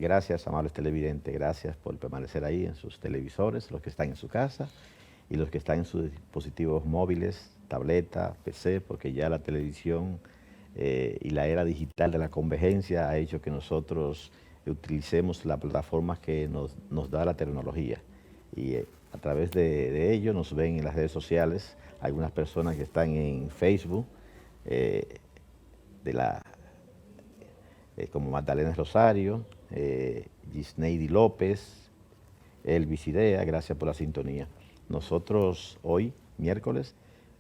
Gracias, amables televidentes, gracias por permanecer ahí en sus televisores, los que están en su casa y los que están en sus dispositivos móviles, tableta, PC, porque ya la televisión y la era digital de la convergencia ha hecho que nosotros utilicemos las plataformas que nos da la tecnología. Y a través de ello nos ven en las redes sociales algunas personas que están en Facebook, de la como Magdalena Rosario, Gisneidi López, Elvis Idea, gracias por la sintonía. Nosotros hoy, miércoles,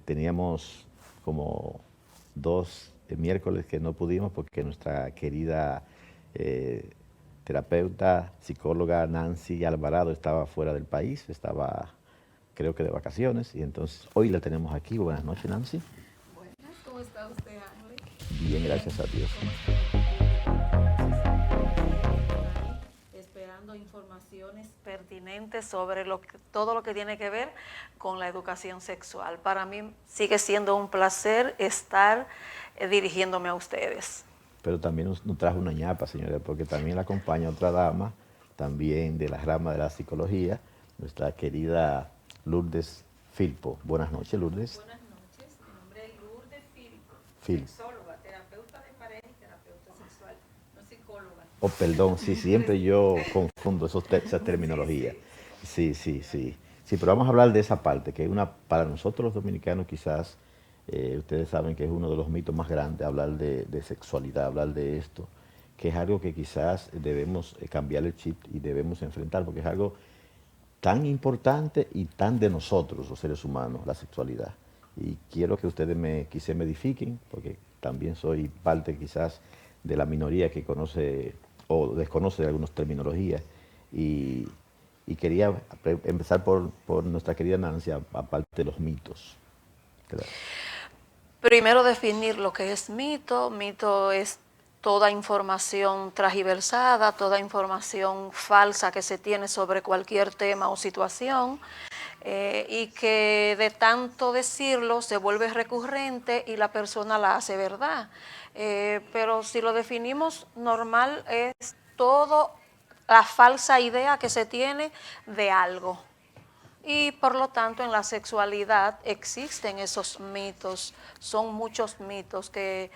teníamos como dos miércoles que no pudimos porque nuestra querida terapeuta, psicóloga Nancy Alvarado estaba fuera del país, estaba creo que de vacaciones, y entonces hoy la tenemos aquí. Buenas noches, Nancy. Buenas, ¿cómo está usted, Ángel? Bien, Bien, gracias a Dios. ¿cómo está nuestro público? Ahí, esperando informaciones pertinentes sobre todo lo que tiene que ver con la educación sexual. Para mí sigue siendo un placer estar dirigiéndome a ustedes. Pero también nos trajo una ñapa, señores, porque también la acompaña otra dama, también de la rama de la psicología, nuestra querida Lourdes Filpo. Buenas noches, Lourdes. Buenas noches, mi nombre es Lourdes Filpo, Fil. sexóloga, terapeuta de pareja y terapeuta sexual, no psicóloga. Oh, perdón, sí, siempre yo confundo esas terminologías. Sí, se Sí, confunde. sí, sí. Sí, pero vamos a hablar de esa parte, que es una, para nosotros los dominicanos quizás, ustedes saben que es uno de los mitos más grandes, hablar de sexualidad, hablar de esto, que es algo que quizás debemos cambiar el chip y debemos enfrentar, porque es algo tan importante y tan de nosotros, los seres humanos, la sexualidad. Y quiero que ustedes quizás me edifiquen, porque también soy parte quizás de la minoría que conoce o desconoce algunas terminologías. Y, y quería empezar por nuestra querida Nancy, aparte de los mitos. Claro. Primero definir lo que es mito. Mito es toda información transversada, toda información falsa que se tiene sobre cualquier tema o situación y que de tanto decirlo se vuelve recurrente y la persona la hace verdad. Pero si lo definimos normal es todo la falsa idea que se tiene de algo. Y por lo tanto en la sexualidad existen esos mitos, son muchos mitos que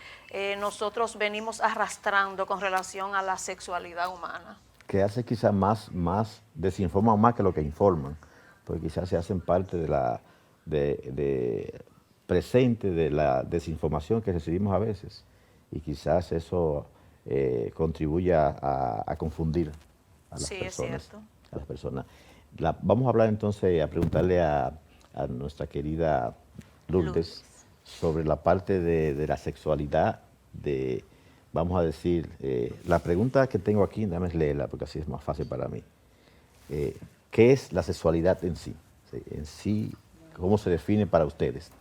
nosotros venimos arrastrando con relación a la sexualidad humana. Que hace quizás desinforman más que lo que informan, porque quizás se hacen parte de presente de la desinformación que recibimos a veces, y quizás eso contribuye a confundir a las Sí, es personas. cierto. A las personas. Vamos a hablar entonces, a preguntarle a nuestra querida Lourdes Lourdes. sobre la parte de la sexualidad, de, vamos a decir, la pregunta que tengo aquí, déjame leerla porque así es más fácil para mí. ¿Qué es la sexualidad en sí? Sí, en sí, ¿cómo se define para ustedes?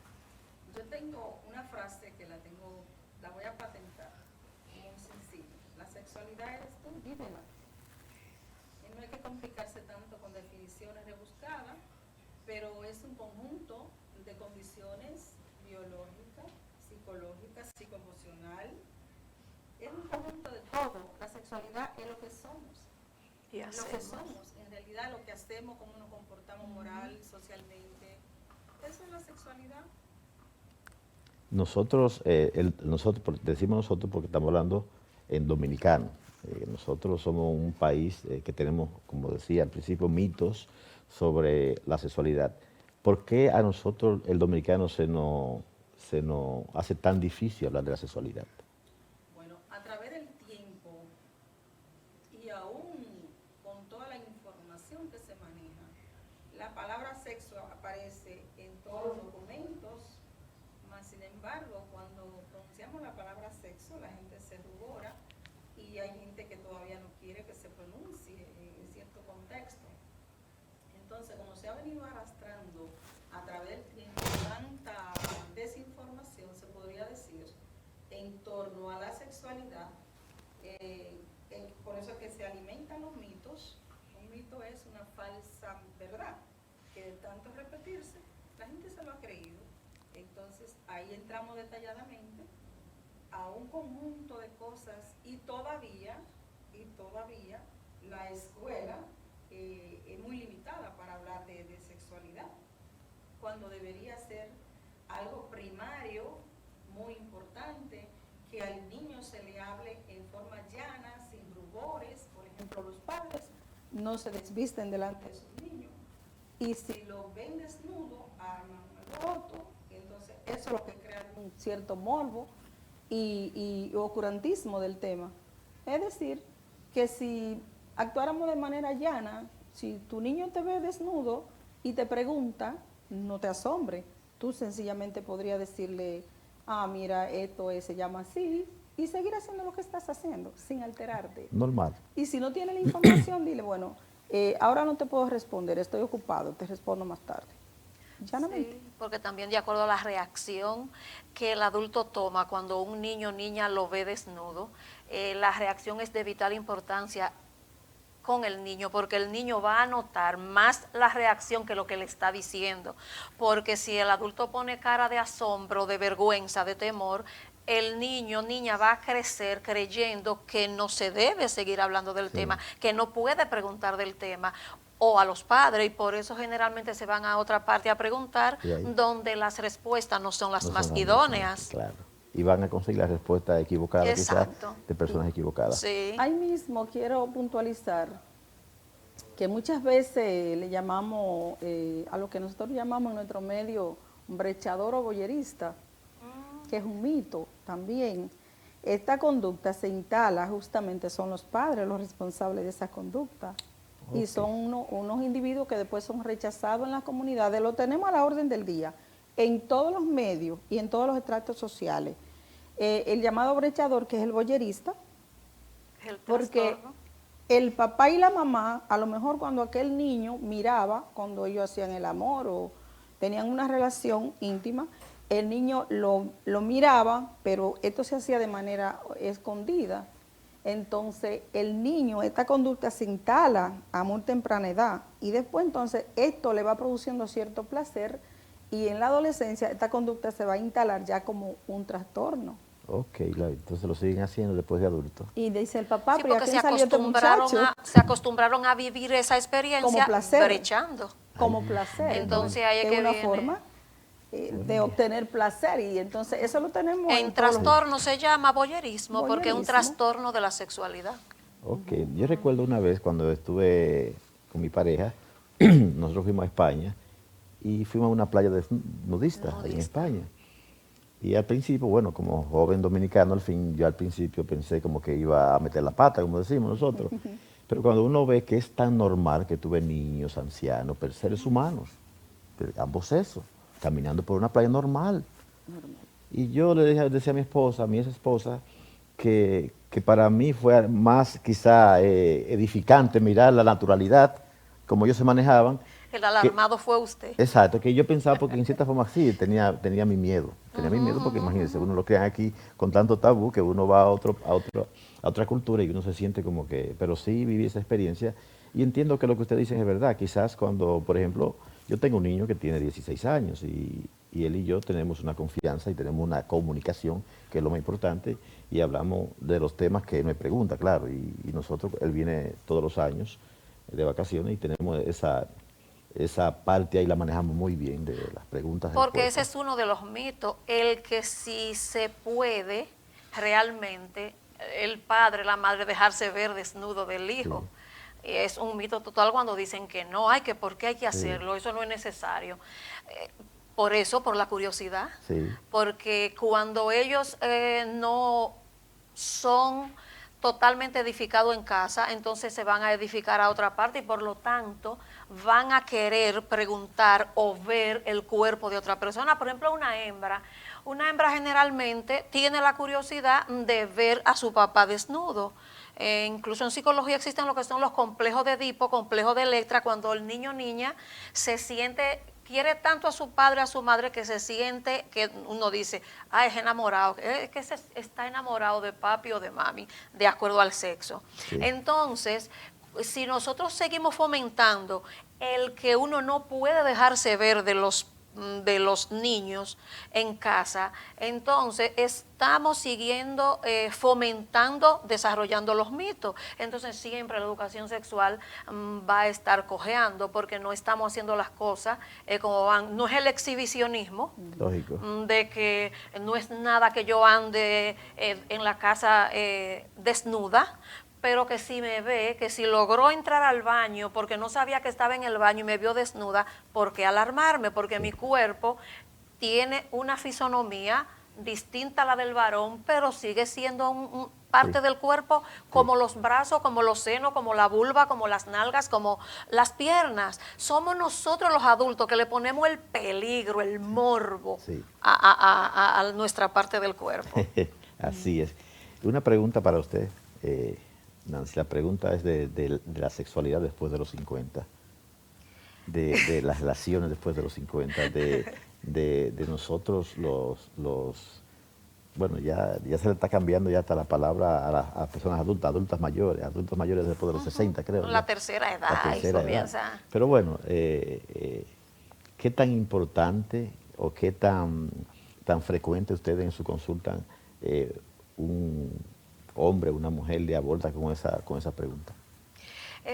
Yo tengo una frase que la voy a patentar, muy sencilla. La sexualidad eres tú, vívela. Y no hay que complicarse tanto con definiciones rebuscadas, pero es un conjunto de condiciones biológicas, psicológicas, psicoemocional. Es un conjunto de todo. La sexualidad es lo que somos. Y Lo que hacemos. somos, en realidad lo que hacemos, cómo nos comportamos moral, socialmente. Eso es la sexualidad. Nosotros, decimos nosotros porque estamos hablando en dominicano. Nosotros somos un país que tenemos, como decía al principio, mitos sobre la sexualidad. ¿Por qué a nosotros, el dominicano, se nos hace tan difícil hablar de la sexualidad? Bueno, a través del tiempo y aún con toda la información que se maneja, la palabra sexo aparece en todos los documentos, más sin embargo, cuando pronunciamos la palabra sexo, la gente se rubora y hay gente que todavía no quiere que se pronuncie en cierto contexto. Entonces, como se ha venido arrastrando a través del tiempo tanta desinformación, se podría decir, en torno a la sexualidad, por eso es que se alimentan los mitos. Un mito es una falsa verdad, que de tanto repetirse, la gente se lo ha creído. Entonces, ahí entramos detalladamente a un conjunto de cosas y todavía la escuela es muy limitada para hablar de sexualidad, cuando debería ser algo primario, muy importante, que al niño se le hable en forma llana, sin rubores. Por ejemplo, los padres no se desvisten delante de sus niños, y si lo ven desnudo, arman un alboroto, y entonces eso es lo que crea un cierto morbo y oscurantismo del tema. Es decir, que si actuáramos de manera llana, si tu niño te ve desnudo y te pregunta, no te asombre. Tú sencillamente podrías decirle, mira, se llama así, y seguir haciendo lo que estás haciendo, sin alterarte. Normal. Y si no tiene la información, dile, bueno, ahora no te puedo responder, estoy ocupado, te respondo más tarde. Llanamente. Sí, porque también de acuerdo a la reacción que el adulto toma cuando un niño o niña lo ve desnudo, la reacción es de vital importancia con el niño, porque el niño va a notar más la reacción que lo que le está diciendo, porque si el adulto pone cara de asombro, de vergüenza, de temor, el niño, niña va a crecer creyendo que no se debe seguir hablando del tema, que no puede preguntar del tema, o a los padres, y por eso generalmente se van a otra parte a preguntar, donde las respuestas no son las más idóneas. Claro. Y van a conseguir la respuesta equivocada, quizás, de personas equivocadas. Sí. Ahí mismo quiero puntualizar que muchas veces le llamamos a lo que nosotros llamamos en nuestro medio brechador o boyerista, que es un mito también. Esta conducta se instala, justamente son los padres los responsables de esa conducta. Y son unos individuos que después son rechazados en las comunidades. Lo tenemos a la orden del día, en todos los medios y en todos los estratos sociales. El llamado brechador, que es el boyerista, porque el papá y la mamá, a lo mejor cuando aquel niño miraba, cuando ellos hacían el amor o tenían una relación íntima, el niño lo miraba, pero esto se hacía de manera escondida. Entonces el niño, esta conducta se instala a muy temprana edad, y después entonces esto le va produciendo cierto placer, y en la adolescencia esta conducta se va a instalar ya como un trastorno. Ok, entonces lo siguen haciendo después de adultos. Y dice el papá, Sí, pero porque ¿a quién salió este muchacho? se acostumbraron a vivir esa experiencia como placer, brechando. Como placer. Entonces ahí es que una viene. forma de obtener placer, y entonces eso lo tenemos en trastorno se llama boyerismo, porque es un trastorno de la sexualidad. Ok, yo recuerdo una vez cuando estuve con mi pareja, nosotros fuimos a España y fuimos a una playa de nudistas ahí en España. Y al principio, bueno, como joven dominicano, yo al principio pensé como que iba a meter la pata, como decimos nosotros. Pero cuando uno ve que es tan normal que tú ves niños, ancianos, pero seres humanos, de ambos sexos, caminando por una playa normal. Y yo le decía a mi esposa, a mi ex esposa, que para mí fue más quizá edificante mirar la naturalidad, como ellos se manejaban. El alarmado fue usted. Exacto, que yo pensaba, porque en cierta forma sí, tenía mi miedo. Tenía mi miedo porque imagínense, uno lo crean aquí con tanto tabú que uno va a otra cultura y uno se siente como que, pero sí viví esa experiencia y entiendo que lo que usted dice es verdad. Quizás cuando, por ejemplo, yo tengo un niño que tiene 16 años y él y yo tenemos una confianza y tenemos una comunicación, que es lo más importante, y hablamos de los temas que él me pregunta, claro, y nosotros, él viene todos los años de vacaciones y tenemos esa parte ahí la manejamos muy bien de las preguntas. Porque ese es uno de los mitos, el que si se puede realmente el padre, la madre dejarse ver desnudo del hijo. Sí. Es un mito total cuando dicen que no, que por qué hay que hacerlo, eso no es necesario. Por eso, por la curiosidad, porque cuando ellos no son totalmente edificados en casa, entonces se van a edificar a otra parte y por lo tanto van a querer preguntar o ver el cuerpo de otra persona. Por ejemplo, una hembra generalmente tiene la curiosidad de ver a su papá desnudo. Incluso en psicología existen lo que son los complejos de Edipo, complejos de Electra, cuando el niño o niña se siente, quiere tanto a su padre, a su madre, que se siente, que uno dice, es enamorado, es que se está enamorado de papi o de mami, de acuerdo al sexo. Sí. Entonces, si nosotros seguimos fomentando el que uno no puede dejarse ver de los de los niños en casa, entonces estamos siguiendo fomentando, desarrollando los mitos. Entonces siempre la educación sexual va a estar cojeando porque no estamos haciendo las cosas como van. No es el exhibicionismo, Lógico. de que no es nada que yo ande en la casa desnuda, pero que si me ve, que si logró entrar al baño porque no sabía que estaba en el baño y me vio desnuda, ¿por qué alarmarme? Porque mi cuerpo tiene una fisonomía distinta a la del varón, pero sigue siendo parte del cuerpo, como los brazos, como los senos, como la vulva, como las nalgas, como las piernas. Somos nosotros los adultos que le ponemos el peligro, el morbo a nuestra parte del cuerpo. Así es. Una pregunta para usted, Nancy. La pregunta es de la sexualidad después de los 50, de las relaciones después de los 50, de nosotros bueno, ya se le está cambiando ya hasta la palabra a las personas adultas mayores después de los 60, creo. La tercera edad, La tercera edad. Pero bueno, ¿qué tan importante o qué tan frecuente usted en su consulta un hombre, una mujer le aborda con esa pregunta?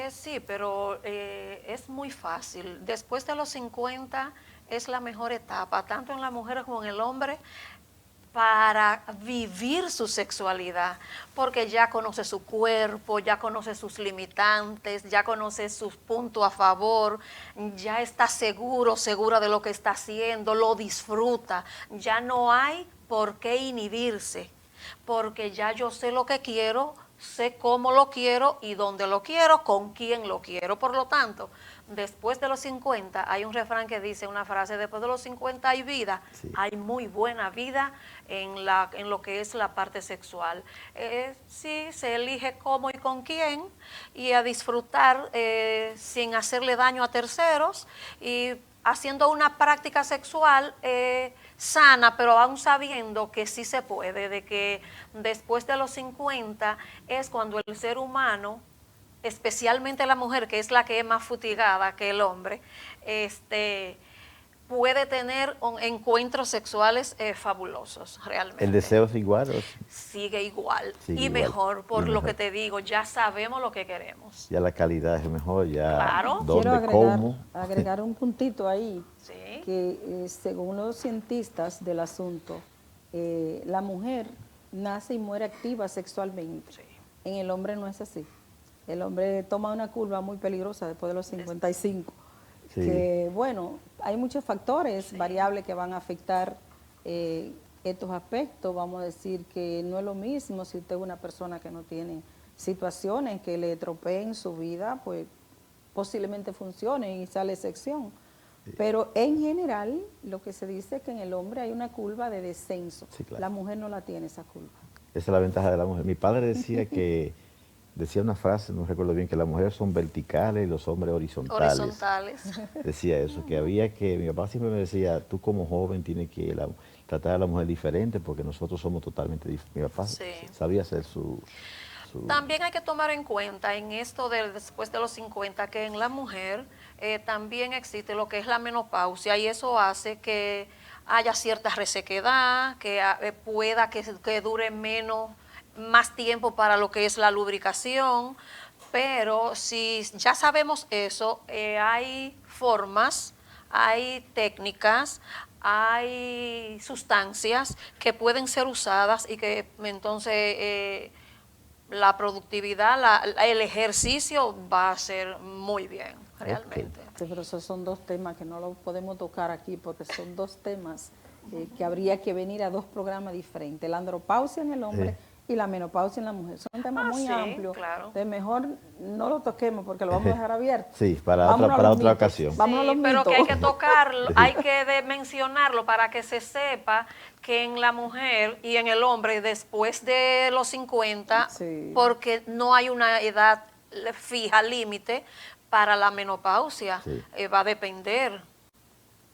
Sí, pero es muy fácil. Después de los 50 es la mejor etapa, tanto en la mujer como en el hombre, para vivir su sexualidad, porque ya conoce su cuerpo, ya conoce sus limitantes, ya conoce sus puntos a favor, ya está segura de lo que está haciendo, lo disfruta, ya no hay por qué inhibirse, porque ya yo sé lo que quiero, sé cómo lo quiero y dónde lo quiero, con quién lo quiero. Por lo tanto, después de los 50, hay un refrán que dice una frase: después de los 50 hay vida. Sí. Hay muy buena vida en lo que es la parte sexual. Sí, se elige cómo y con quién, y a disfrutar sin hacerle daño a terceros y haciendo una práctica sexual sana, pero aún sabiendo que sí se puede, de que después de los 50 es cuando el ser humano, especialmente la mujer, que es la que es más futigada que el hombre, puede tener encuentros sexuales fabulosos, realmente. ¿El deseo es igual? Sigue igual. Sigue igual. Mejor, por lo que te digo, ya sabemos lo que queremos. Ya la calidad es mejor, ya. Claro. ¿Dónde, cómo? Agregar un puntito ahí, sí. Que según los cientistas del asunto, la mujer nace y muere activa sexualmente. Sí. En el hombre no es así. El hombre toma una curva muy peligrosa después de los 55. Sí. Que bueno, hay muchos factores variables que van a afectar estos aspectos. Vamos a decir que no es lo mismo si usted es una persona que no tiene situaciones que le tropeen su vida, pues posiblemente funcione y sale excepción. Sí. Pero en general lo que se dice es que en el hombre hay una curva de descenso. Sí, claro. La mujer no la tiene esa curva. Esa es la ventaja de la mujer. Mi padre decía que decía una frase, no recuerdo bien, que las mujeres son verticales y los hombres horizontales. Horizontales. Decía eso, que había que, mi papá siempre me decía, tú como joven tienes que tratar a la mujer diferente porque nosotros somos totalmente diferentes. Mi papá sabía hacer su... También hay que tomar en cuenta en esto de después de los 50 que en la mujer también existe lo que es la menopausia, y eso hace que haya cierta resequedad, que pueda que dure más tiempo para lo que es la lubricación. Pero si ya sabemos eso, hay formas, hay técnicas, hay sustancias que pueden ser usadas y que entonces la productividad, el ejercicio va a ser muy bien, realmente. Sí, pero esos son dos temas que no los podemos tocar aquí porque son dos temas que habría que venir a dos programas diferentes. La andropausia en el hombre y la menopausia en la mujer. Son temas muy amplios. Claro. De mejor no lo toquemos porque lo vamos a dejar abierto. Sí, para otra ocasión. Vámonos a los mitos. Pero que hay que tocarlo, hay que mencionarlo para que se sepa que en la mujer y en el hombre después de los 50, porque no hay una edad fija, límite para la menopausia, va a depender.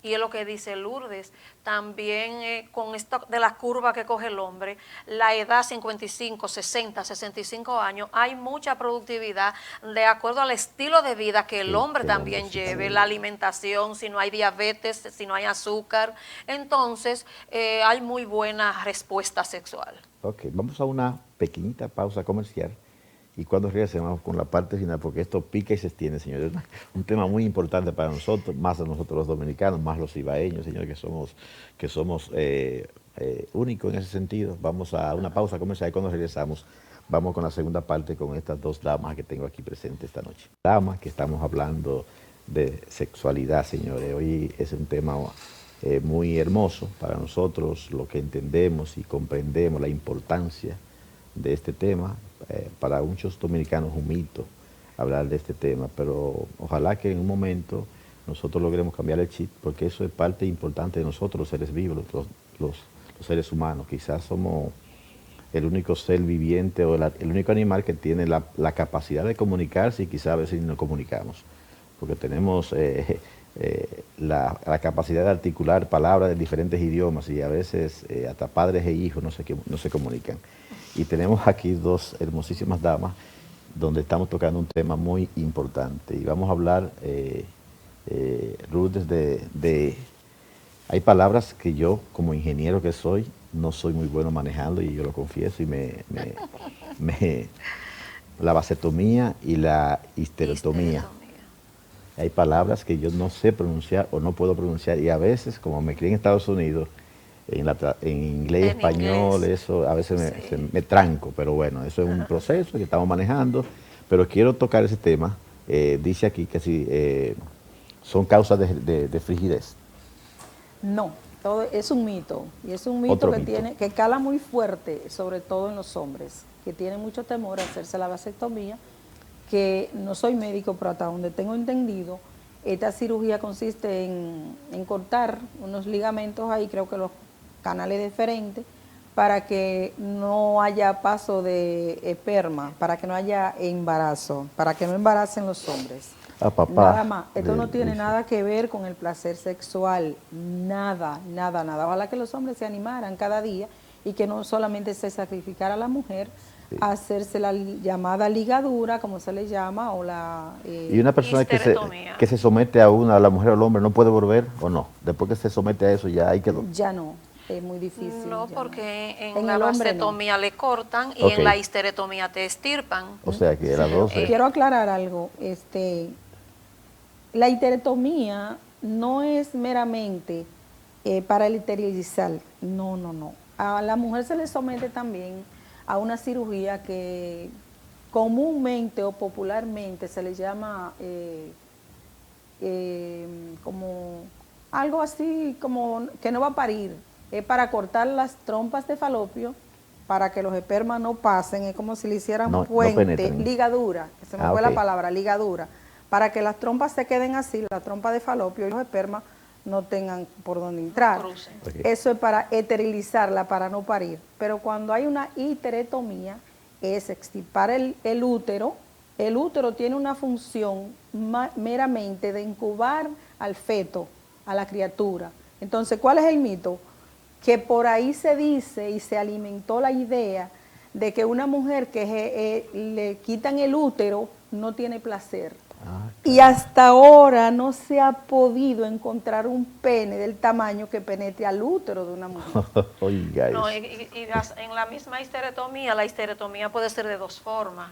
Y es lo que dice Lourdes, también con esto de la curva que coge el hombre, la edad 55, 60, 65 años, hay mucha productividad de acuerdo al estilo de vida que el hombre que el también hombre sí lleve, también. la alimentación, si no hay diabetes, si no hay azúcar. Entonces, hay muy buena respuesta sexual. Ok, vamos a una pequeñita pausa comercial y cuando regresemos con la parte final, porque esto pica y se extiende, señores, un tema muy importante para nosotros, más a nosotros los dominicanos, más los ibaeños, señores, que somos únicos en ese sentido. Vamos a una pausa comercial y cuando regresamos vamos con la segunda parte con estas dos damas que tengo aquí presentes esta noche. Damas que estamos hablando de sexualidad, señores. Hoy es un tema muy hermoso para nosotros, lo que entendemos y comprendemos, la importancia de este tema. Para muchos dominicanos es un mito hablar de este tema, pero ojalá que en un momento nosotros logremos cambiar el chip, porque eso es parte importante de nosotros, los seres vivos, los seres humanos. Quizás somos el único ser viviente o el único animal que tiene la capacidad de comunicarse y quizás a veces no comunicamos, porque tenemos la capacidad de articular palabras de diferentes idiomas y a veces hasta padres e hijos no se comunican. Y tenemos aquí dos hermosísimas damas donde estamos tocando un tema muy importante y vamos a hablar, Ruth, hay palabras que yo como ingeniero que soy no soy muy bueno manejando y yo lo confieso y la vasectomía y la histerectomía. Hay palabras que yo no sé pronunciar o no puedo pronunciar y a veces, como me crié en Estados Unidos, en inglés, español, eso a veces me tranco, pero bueno, eso es un proceso que estamos manejando, pero quiero tocar ese tema. Dice aquí que si son causas de frigidez. No, todo es un mito, y es un mito que cala muy fuerte, sobre todo en los hombres, que tienen mucho temor a hacerse la vasectomía, que no soy médico, pero hasta donde tengo entendido, esta cirugía consiste en cortar unos ligamentos ahí, creo que los canales deferentes, para que no haya paso de esperma, para que no haya embarazo, para que no embaracen los hombres. Nada más. Esto no tiene nada que ver con el placer sexual, nada, nada, nada. Ojalá que los hombres se animaran cada día y que no solamente se sacrificara a la mujer, a hacerse la llamada ligadura, como se le llama, o la... y una persona que se somete a la mujer o al hombre, ¿no puede volver o no? Después que se somete a eso, ya ahí quedó. Ya no, es muy difícil. No, porque en la vasectomía le cortan y en la histerectomía te estirpan. O sea que las dos... Quiero aclarar algo. La histerectomía no es meramente para el esterilizar. No, no, no. A la mujer se le somete también a una cirugía que comúnmente o popularmente se le llama como algo así como que no va a parir. Es para cortar las trompas de falopio para que los espermas no pasen. Es como si le hicieran puente, ligadura, que se me fue la palabra, ligadura, para que las trompas se queden así, la trompa de falopio y los espermas no tengan por dónde entrar. Eso es para esterilizarla, para no parir. Pero cuando hay una histerectomía, es extirpar el útero. El útero tiene una función meramente de incubar al feto, a la criatura. Entonces, ¿cuál es el mito? Que por ahí se dice y se alimentó la idea de que una mujer que le quitan el útero no tiene placer. Y hasta ahora no se ha podido encontrar un pene del tamaño que penetre al útero de una mujer. Oiga, no, y en la misma histerectomía, la histerectomía puede ser de dos formas,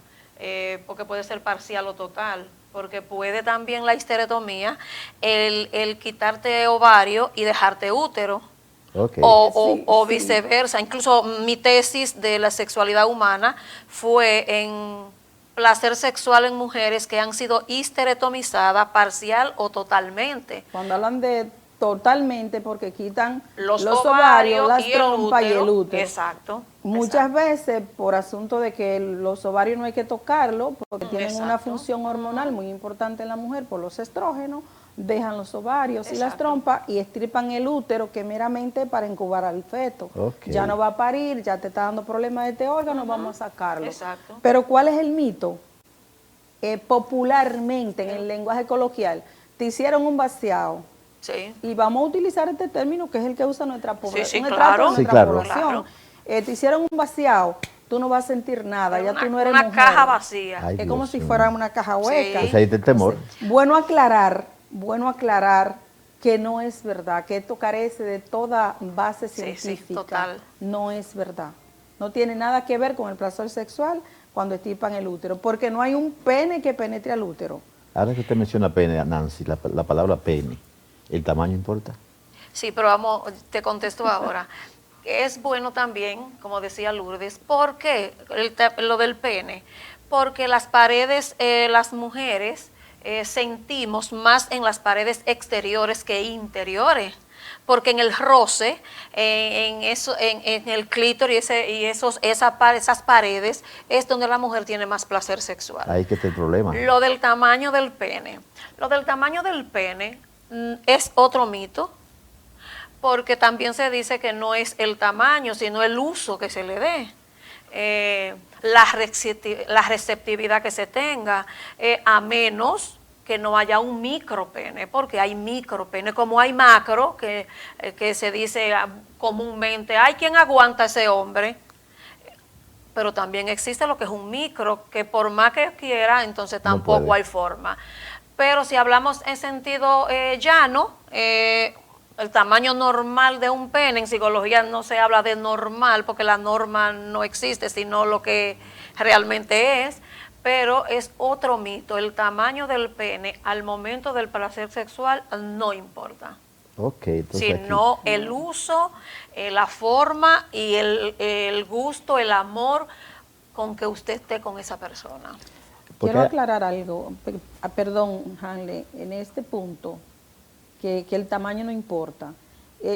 porque puede ser parcial o total, porque puede también la histerectomía el quitarte ovario y dejarte útero. O viceversa. Incluso mi tesis de la sexualidad humana fue en placer sexual en mujeres que han sido histerectomizadas parcial o totalmente. Cuando hablan de totalmente, porque quitan los ovarios, las trompas y el útero. Exacto. Muchas veces por asunto de que los ovarios no hay que tocarlo, porque tienen una función hormonal muy importante en la mujer por los estrógenos, dejan los ovarios y las trompas y extirpan el útero, que meramente para incubar al feto. Ya no va a parir, ya te está dando problemas de este órgano, vamos a sacarlo. Pero ¿cuál es el mito? Popularmente, en el lenguaje coloquial, te hicieron un vaciado, Sí. Y vamos a utilizar este término que es el que usa nuestra población. Sí, nuestra claro. Sí, claro. población. Te hicieron un vaciado, tú no vas a sentir nada, ya tú no eres una mujer. caja vacía. Ay, Es como Dios si mío. fuera una caja hueca. Sí. Pues ahí está el temor. Bueno aclarar que no es verdad, que esto carece de toda base Sí, sí, científica. total. No es verdad. No tiene nada que ver con el placer sexual cuando estipan el útero, porque no hay un pene que penetre al útero. Ahora que usted menciona pene, Nancy, la palabra pene, ¿el tamaño importa? Sí, pero vamos, te contesto ahora. Es bueno también, como decía Lourdes, ¿por qué lo del pene? Porque las paredes, las mujeres sentimos más en las paredes exteriores que interiores. Porque en el roce, en el clítoris esas paredes es donde la mujer tiene más placer sexual. Ahí que está el problema. Lo del tamaño del pene. Lo del tamaño del pene es otro mito, porque también se dice que no es el tamaño, sino el uso que se le dé, la receptividad que se tenga, a menos que no haya un micropene, porque hay micropene, como hay macro, que se dice comúnmente, hay quien aguanta a ese hombre, pero también existe lo que es un micro, que por más que quiera, entonces No tampoco puede. hay forma. Pero si hablamos en sentido llano, el tamaño normal de un pene, en psicología no se habla de normal, porque la norma no existe, sino lo que realmente es, pero es otro mito. El tamaño del pene al momento del placer sexual no importa, Ok, entonces aquí, sino el uso, la forma y el gusto, el amor con que usted esté con esa persona. porque Quiero aclarar algo, perdón, Hanley, en este punto, que el tamaño no importa.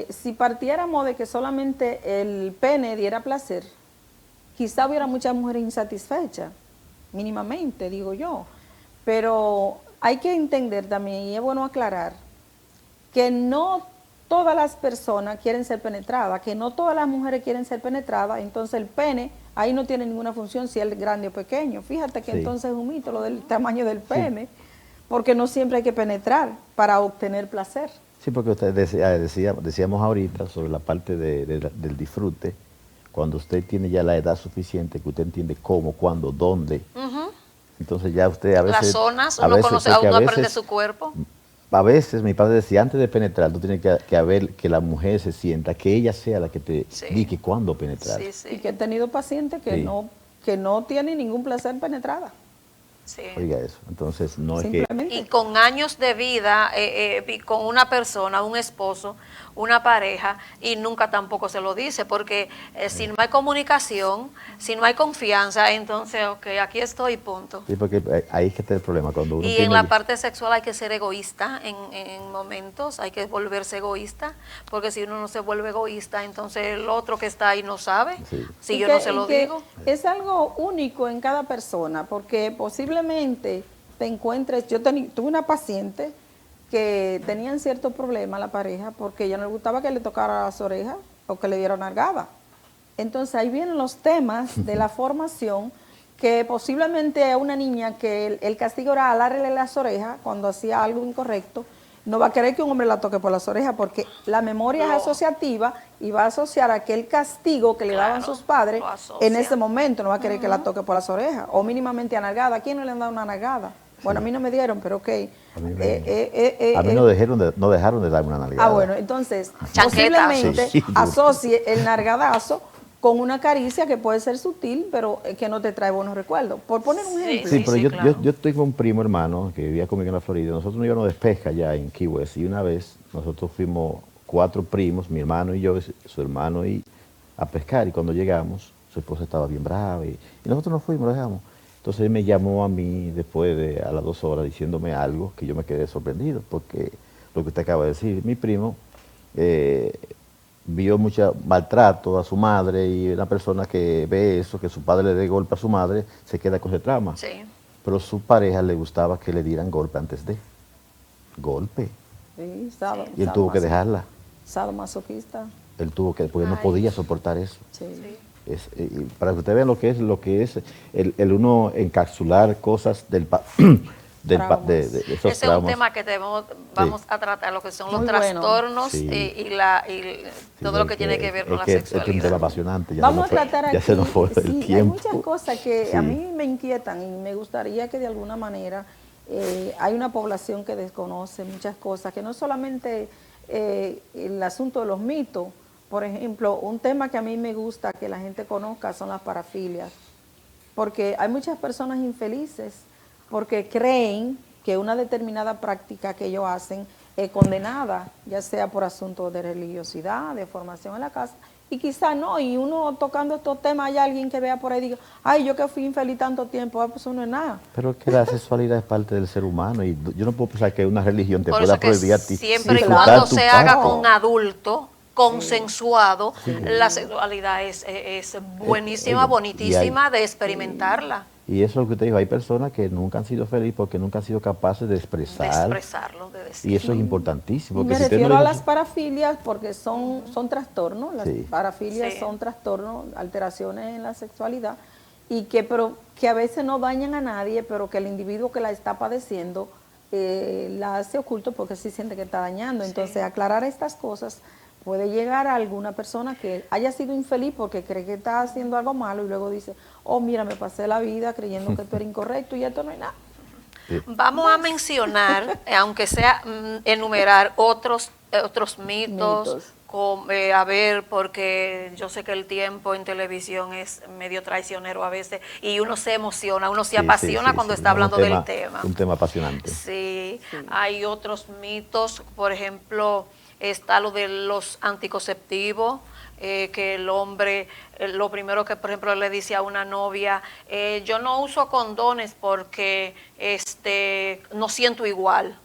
Si partiéramos de que solamente el pene diera placer, quizá hubiera muchas mujeres insatisfechas, mínimamente, digo yo. Pero hay que entender también, y es bueno aclarar, que no todas las personas quieren ser penetradas, que no todas las mujeres quieren ser penetradas, entonces el pene ahí no tiene ninguna función si es grande o pequeño. Fíjate que Sí. entonces es un mito lo del tamaño del pene, porque no siempre hay que penetrar para obtener placer. sí, porque usted decíamos ahorita sobre la parte del disfrute, cuando usted tiene ya la edad suficiente, que usted entiende cómo, cuándo, dónde, Ujú. entonces ya usted a veces... Las zonas, a uno veces, conoce, porque uno a aprende veces- su cuerpo. A veces mi padre decía, antes de penetrar, tú tienes que haber que la mujer se sienta, que ella sea la que te Sí. diga cuándo penetrar. Sí, sí. Y que he tenido pacientes que, Sí. que no tienen ningún placer penetrada. Sí. Oiga eso, entonces no es que... Simplemente. Y con años de vida, con una persona, un esposo, una pareja, y nunca tampoco se lo dice, porque si no hay comunicación, si no hay confianza, entonces, ok, aquí estoy, punto. Sí, porque ahí es que está el problema, cuando uno Y tiene... en la parte sexual hay que ser egoísta en momentos, hay que volverse egoísta, porque si uno no se vuelve egoísta, entonces el otro que está ahí no sabe, Sí. si Y yo que- no se y lo que digo. Es algo único en cada persona, porque posiblemente te encuentres, tuve una paciente que tenían cierto problema la pareja porque ella no le gustaba que le tocara las orejas o que le diera nalgada. Entonces ahí vienen los temas de la formación, que posiblemente a una niña que el castigo era alarle las orejas cuando hacía algo incorrecto, no va a querer que un hombre la toque por las orejas porque la memoria es asociativa y va a asociar aquel castigo que le daban Claro, sus padres lo asocia. en ese momento, no va a querer que la toque por las orejas o mínimamente a nalgada. ¿A quién no le han dado una nalgada? Bueno, a mí no me dieron, pero ok. A mí no dejaron de darme una nalgada. Bueno, entonces Chancletazo. posiblemente Sí, duro. asocie el nalgadazo con una caricia que puede ser sutil, pero que no te trae buenos recuerdos. Por poner un Sí, ejemplo. Sí, pero claro. yo tengo un primo hermano que vivía conmigo en la Florida. Nosotros nos íbamos de pesca allá en Key West y una vez nosotros fuimos 4 primos, mi hermano y yo, su hermano, y a pescar. Y cuando llegamos, su esposa estaba bien brava y nosotros nos fuimos, lo dejamos. Entonces él me llamó a mí después a las 2 horas diciéndome algo que yo me quedé sorprendido, porque lo que usted acaba de decir, mi primo vio mucho maltrato a su madre y una persona que ve eso, que su padre le dé golpe a su madre, se queda con ese trauma. Sí. Pero su pareja le gustaba que le dieran golpe antes de. Golpe. Sí, Y él tuvo que dejarla. Sadomasoquista. Él tuvo que, porque no Ay. podía soportar eso. Sí. Y para que ustedes vean lo que es el uno encapsular cosas de esos Ese es un traumas. tema que vamos a tratar, lo que son los Muy bueno. trastornos Sí. y todo lo que tiene que ver con la es un tema sexualidad. apasionante. Ya Vamos a se nos fue- tratar aquí. Ya se nos fue el Sí, hay tiempo. muchas cosas que Sí. a mí me inquietan y me gustaría que de alguna manera hay una población que desconoce muchas cosas, que no solamente el asunto de los mitos. Por ejemplo, un tema que a mí me gusta que la gente conozca son las parafilias, porque hay muchas personas infelices porque creen que una determinada práctica que ellos hacen es condenada, ya sea por asuntos de religiosidad, de formación en la casa, y quizá no, y uno tocando estos temas, hay alguien que vea por ahí y diga, ay, yo que fui infeliz tanto tiempo, pues eso no es nada. Pero es que la sexualidad es parte del ser humano y yo no puedo pensar que una religión te Por pueda eso que prohibir a ti siempre y disfrutar cuando tu se haga parte. con un adulto consensuado, la sexualidad es buenísima, y bonitísima de experimentarla, Y eso es lo que te digo, hay personas que nunca han sido felices porque nunca han sido capaces de de expresar. expresarlo, de decir. Y eso es importantísimo. Y Porque me si usted no refiero a le las dice- parafilias porque son trastornos, las Sí. parafilias Sí. son trastornos, alteraciones en la sexualidad y que a veces no dañan a nadie, pero que el individuo que la está padeciendo la hace oculto porque sí siente que está dañando. Entonces, aclarar estas cosas puede llegar a alguna persona que haya sido infeliz porque cree que está haciendo algo malo y luego dice, oh, mira, me pasé la vida creyendo que esto era incorrecto y esto no es nada. Vamos a mencionar, aunque sea enumerar otros mitos, Mitos. a ver, porque yo sé que el tiempo en televisión es medio traicionero a veces y uno se emociona, uno se Sí, apasiona sí, cuando sí, está es un hablando del tema. Un tema apasionante. Sí, hay otros mitos, por ejemplo, está lo de los anticonceptivos, que el hombre, lo primero que, por ejemplo, le dice a una novia, yo no uso condones porque no siento igual.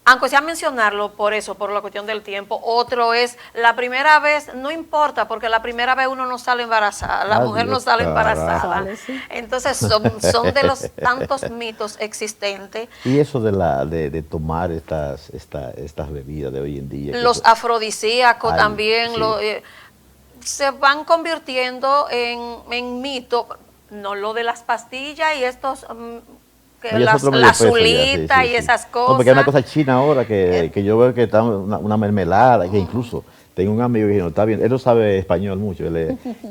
Aunque sea mencionarlo por eso, por la cuestión del tiempo. Otro es, la primera vez, no importa, porque la primera vez uno no sale embarazada, la mujer no Adiós, sale carajo. embarazada. Sale, sí. Entonces son de los tantos mitos existentes. Y eso de tomar estas bebidas de hoy en día. que Los eso- afrodisíacos Ay, también sí. se van convirtiendo en mito, no lo de las pastillas y estos, que No, ya es otro la medio peso ya, azulita sí, y sí. esas No, cosas. porque hay una cosa china ahora que yo veo que está una mermelada, que incluso tengo un amigo que no está bien, él no sabe español mucho,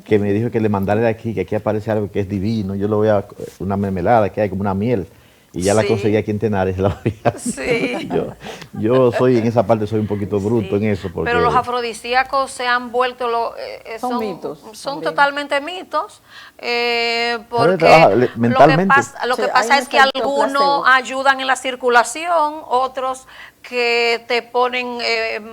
que me dijo que le mandara de aquí, que aquí aparece algo que es divino, yo lo voy a una mermelada que hay como una miel. Y ya la Sí. conseguí aquí en Tenares. Sí. Yo soy en esa parte soy un poquito bruto Sí. en eso. Porque, Pero los afrodisíacos se han vuelto, Son mitos son también. totalmente mitos, trabaja porque mentalmente. lo que Sí, pasa hay un es que efecto algunos placebo. ayudan en la circulación, otros que te ponen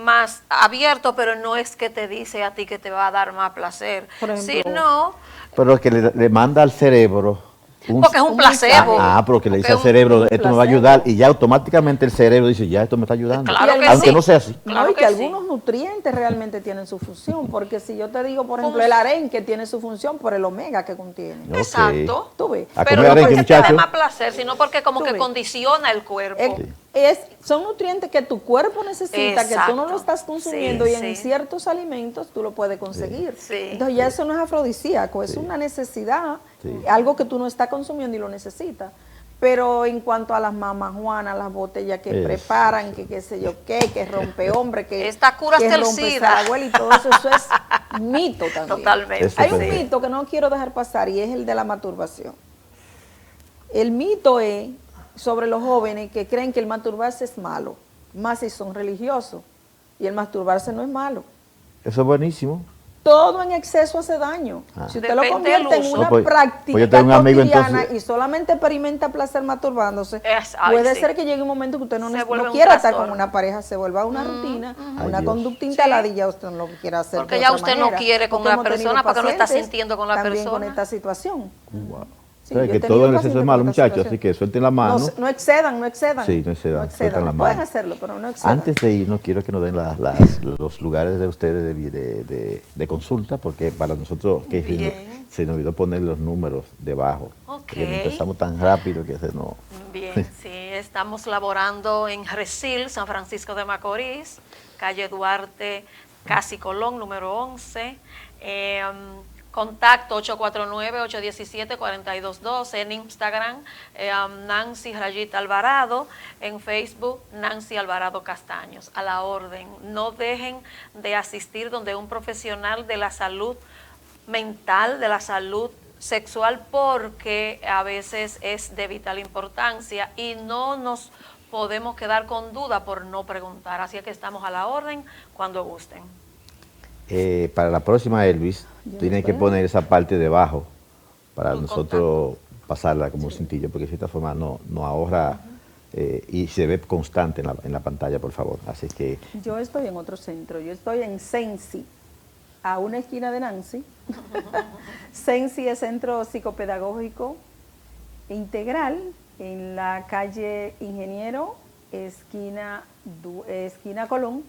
más abierto, pero no es que te dice a ti que te va a dar más placer, Por ejemplo, sino Pero que le manda al cerebro. porque es un un placebo. Porque le dice Porque al cerebro, un esto me va a placebo. ayudar. Y ya automáticamente el cerebro dice, ya esto me está ayudando. Claro que Aunque sí. no sea así. Claro No, y que que sí. algunos nutrientes realmente tienen su función, porque si yo te digo, por ejemplo, el arenque tiene su función por el omega que contiene. Ok. Exacto. Tú ves. A Pero comer no arenque, porque te dé muchacho. más placer, sino porque como Tú que ves. condiciona el cuerpo. Son nutrientes que tu cuerpo necesita, que tú no lo Exacto. estás consumiendo Sí, y en sí. ciertos alimentos tú lo puedes conseguir. Sí. Entonces ya eso no es afrodisíaco, es una necesidad, Sí. algo que tú no estás consumiendo y lo necesitas. Pero en cuanto a las mamás Juanas, las botellas que Eso, preparan, que qué sé yo qué, que rompe hombre, que, Esta cura que hasta el rompe SIDA. Saragüel y todo eso, eso es mito también. Totalmente. Eso Hay un perfecto. mito que no quiero dejar pasar y es el de la masturbación. El mito es sobre los jóvenes que creen que el masturbarse es malo, más si son religiosos. Y el masturbarse no es malo. Eso es buenísimo. Todo en exceso hace daño. Si usted lo Depende del convierte en uso. una No, pues práctica yo tengo un amigo, cotidiana entonces- y solamente experimenta placer masturbándose, Ay, puede sí. ser que llegue un momento que usted no, Se vuelve no un quiera estar trastorno. con una pareja, se vuelva una rutina, Ay, una Dios. conducta instalada y ya usted no lo quiere hacer. Porque de ya otra usted no manera. quiere con Porque la hemos tenido persona porque no está pacientes sintiendo con la también persona. con esta situación. Wow. Sí, O sea, yo he que tenido todo el pacientes exceso es con malo, esta muchachos. situación. Así que suelten la mano. No excedan. Sí, no excedan, sueltan la Pueden mano. hacerlo, pero no excedan. Antes de irnos, quiero que nos den los lugares de ustedes de consulta, porque para nosotros que Bien. se nos olvidó poner los números debajo. Ok. Porque empezamos tan rápido que se nos... Bien, sí, estamos laborando en Resil, San Francisco de Macorís, calle Duarte, Casi Colón, número 11. Contacto 849-817-4212, en Instagram Nancy Rayita Alvarado, en Facebook Nancy Alvarado Castaños, a la orden. No dejen de asistir donde un profesional de la salud mental, de la salud sexual, porque a veces es de vital importancia y no nos podemos quedar con duda por no preguntar, así que estamos a la orden cuando gusten. Para la próxima, Elvis, tiene que poner esa parte debajo para nosotros pasarla como un cintillo, porque de cierta forma no ahorra y se ve constante en la pantalla, por favor. Así que yo estoy en otro centro, yo estoy en Sensi, a una esquina de Nancy. Sensi es Centro Psicopedagógico Integral, en la calle Ingeniero, esquina Colón,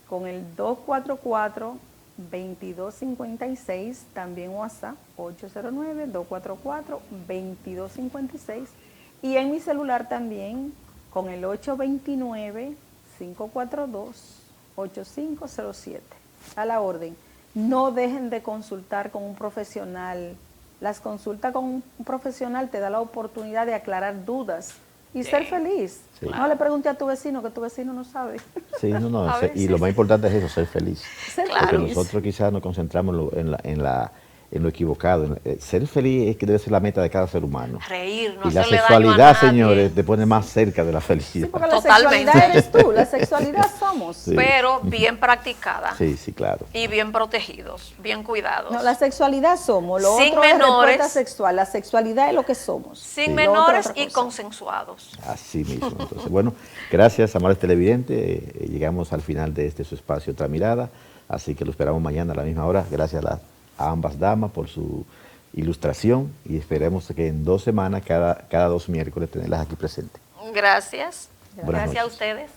con el 244-2256, también WhatsApp 809-244-2256, y en mi celular también con el 829-542-8507. A la orden. No dejen de consultar con un profesional. Las consultas con un profesional te da la oportunidad de aclarar dudas y ser feliz. Sí. No le pregunte a tu vecino, que tu vecino no sabe. sí, y lo más importante es eso, ser feliz. Ser Porque feliz. nosotros quizás nos concentramos en lo equivocado. Ser feliz es que debe ser la meta de cada ser humano. Reír, no Y la hacerle daño a sexualidad, nadie. señores, te pone más cerca de la Sí, felicidad. porque la Totalmente. sexualidad eres tú, la sexualidad somos. Sí. Pero bien practicada Sí, sí, claro. y bien protegidos, bien cuidados. No, la sexualidad somos, lo Sin otro es menores. respuesta sexual, la sexualidad es lo que somos. Sin Sí. Lo otro menores es otra y cosa. consensuados. Así mismo. Entonces, bueno, gracias, amables televidentes. Llegamos al final de su espacio Otra Mirada, así que lo esperamos mañana a la misma hora. Gracias a ambas damas por su ilustración y esperemos que en 2 semanas, cada 2 miércoles, tenerlas aquí presentes. Gracias. Buenas Gracias a noches. ustedes.